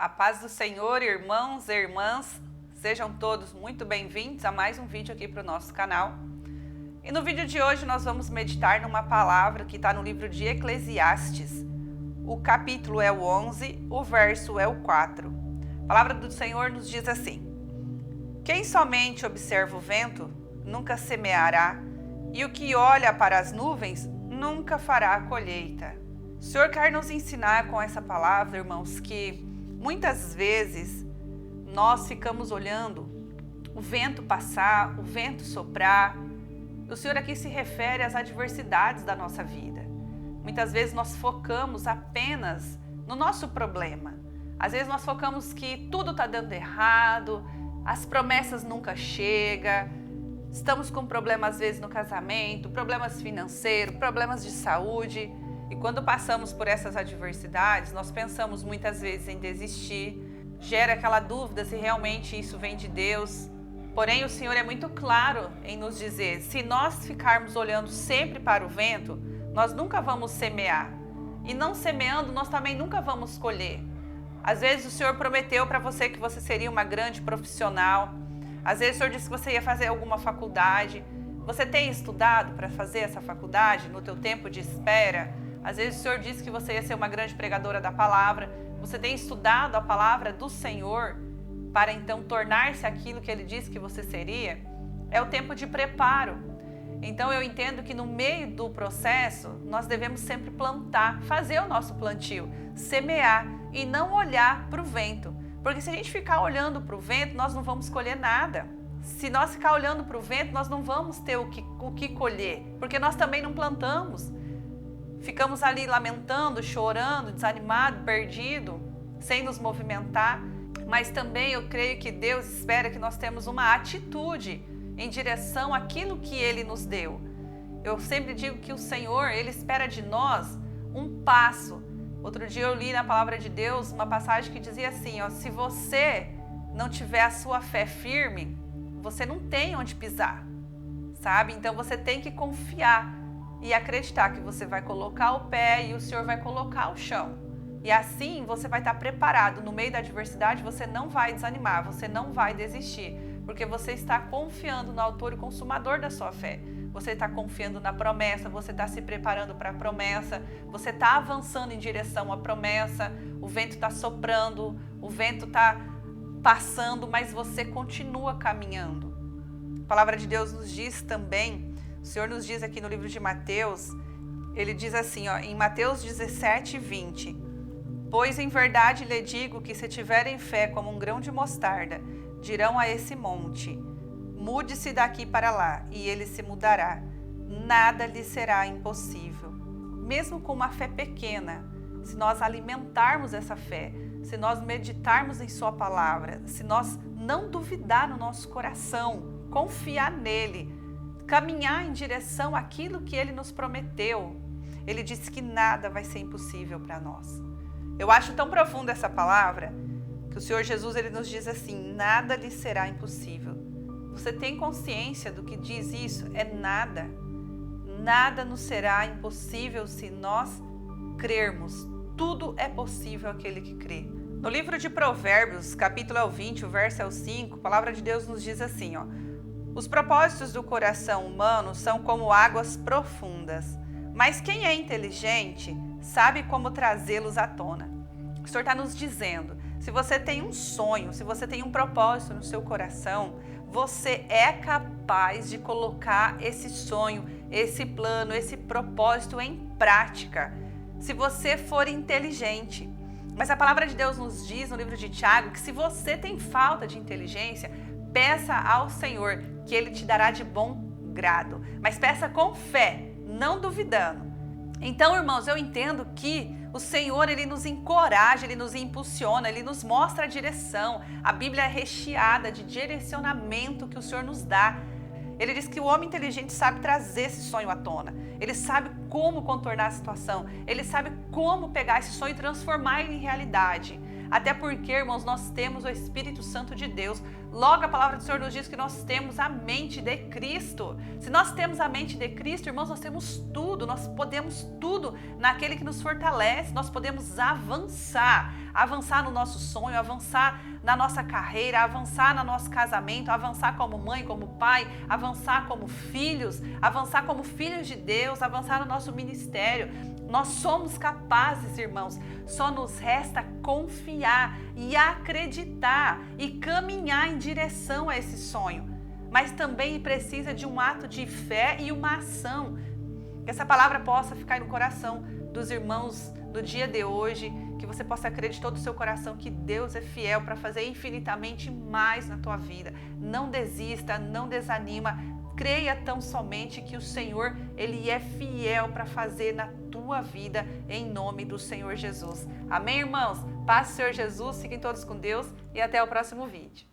A paz do Senhor, irmãos e irmãs, sejam todos muito bem-vindos a mais um vídeo aqui para o nosso canal. E no vídeo de hoje nós vamos meditar numa palavra que está no livro de Eclesiastes. O capítulo é o 11, o verso é o 4. A palavra do Senhor nos diz assim: quem somente observa o vento nunca semeará, e o que olha para as nuvens nunca fará a colheita. O Senhor quer nos ensinar com essa palavra, irmãos, que muitas vezes nós ficamos olhando o vento passar, o vento soprar. O Senhor aqui se refere às adversidades da nossa vida. Muitas vezes nós focamos apenas no nosso problema. Às vezes nós focamos que tudo está dando errado, as promessas nunca chegam, estamos com problemas às vezes no casamento, problemas financeiros, problemas de saúde. E quando passamos por essas adversidades, nós pensamos muitas vezes em desistir, gera aquela dúvida se realmente isso vem de Deus. Porém, o Senhor é muito claro em nos dizer, se nós ficarmos olhando sempre para o vento, nós nunca vamos semear. E não semeando, nós também nunca vamos colher. Às vezes o Senhor prometeu para você que você seria uma grande profissional. Às vezes o Senhor disse que você ia fazer alguma faculdade. Você tem estudado para fazer essa faculdade no teu tempo de espera? Às vezes o Senhor disse que você ia ser uma grande pregadora da palavra. Você tem estudado a palavra do Senhor para então tornar-se aquilo que Ele disse que você seria? É o tempo de preparo. Então eu entendo que no meio do processo nós devemos sempre plantar, fazer o nosso plantio, semear e não olhar para o vento. Porque se a gente ficar olhando para o vento, nós não vamos colher nada. Se nós ficar olhando para o vento, nós não vamos ter o que colher, porque nós também não plantamos. Ficamos ali lamentando, chorando, desanimado, perdido, sem nos movimentar. Mas também eu creio que Deus espera que nós temos uma atitude em direção àquilo que Ele nos deu. Eu sempre digo que o Senhor, Ele espera de nós um passo. Outro dia eu li na palavra de Deus uma passagem que dizia assim, se você não tiver a sua fé firme, você não tem onde pisar, sabe? Então você tem que confiar e acreditar que você vai colocar o pé e o Senhor vai colocar o chão. E assim você vai estar preparado. No meio da adversidade você não vai desanimar, você não vai desistir, porque você está confiando no autor e consumador da sua fé. Você está confiando na promessa, você está se preparando para a promessa, você está avançando em direção à promessa, o vento está soprando, o vento está passando, mas você continua caminhando. A palavra de Deus nos diz também, o Senhor nos diz aqui no livro de Mateus, Ele diz assim, em Mateus 17, 20, pois em verdade lhe digo que se tiverem fé como um grão de mostarda, dirão a esse monte, mude-se daqui para lá, e ele se mudará. Nada lhe será impossível. Mesmo com uma fé pequena, se nós alimentarmos essa fé, se nós meditarmos em sua palavra, se nós não duvidar no nosso coração, confiar nele, caminhar em direção àquilo que ele nos prometeu, ele disse que nada vai ser impossível para nós. Eu acho tão profunda essa palavra, que o Senhor Jesus ele nos diz assim, nada lhe será impossível. Você tem consciência do que diz isso? É nada. Nada nos será impossível se nós crermos. Tudo é possível àquele que crê. No livro de Provérbios, capítulo é o 20, o verso é o 5, a palavra de Deus nos diz assim, os propósitos do coração humano são como águas profundas, mas quem é inteligente sabe como trazê-los à tona. O Senhor está nos dizendo, se você tem um sonho, se você tem um propósito no seu coração, você é capaz de colocar esse sonho, esse plano, esse propósito em prática, se você for inteligente. Mas a palavra de Deus nos diz no livro de Tiago que se você tem falta de inteligência, peça ao Senhor que Ele te dará de bom grado. Mas peça com fé, não duvidando. Então, irmãos, eu entendo que o Senhor, Ele nos encoraja, Ele nos impulsiona, Ele nos mostra a direção. A Bíblia é recheada de direcionamento que o Senhor nos dá. Ele diz que o homem inteligente sabe trazer esse sonho à tona. Ele sabe como contornar a situação. Ele sabe como pegar esse sonho e transformar ele em realidade. Até porque, irmãos, nós temos o Espírito Santo de Deus. Logo, a palavra do Senhor nos diz que nós temos a mente de Cristo. Se nós temos a mente de Cristo, irmãos, nós temos tudo, nós podemos tudo naquele que nos fortalece, nós podemos avançar no nosso sonho, avançar na nossa carreira, avançar no nosso casamento, avançar como mãe, como pai, avançar como filhos de Deus, avançar no nosso ministério. Nós somos capazes, irmãos, só nos resta confiar e acreditar e caminhar em direção a esse sonho. Mas também precisa de um ato de fé e uma ação. Que essa palavra possa ficar no coração dos irmãos no dia de hoje, que você possa acreditar todo o seu coração que Deus é fiel para fazer infinitamente mais na tua vida. Não desista, não desanima. Creia tão somente que o Senhor, Ele é fiel para fazer na tua vida, em nome do Senhor Jesus. Amém, irmãos? Paz do Senhor Jesus, fiquem todos com Deus e até o próximo vídeo.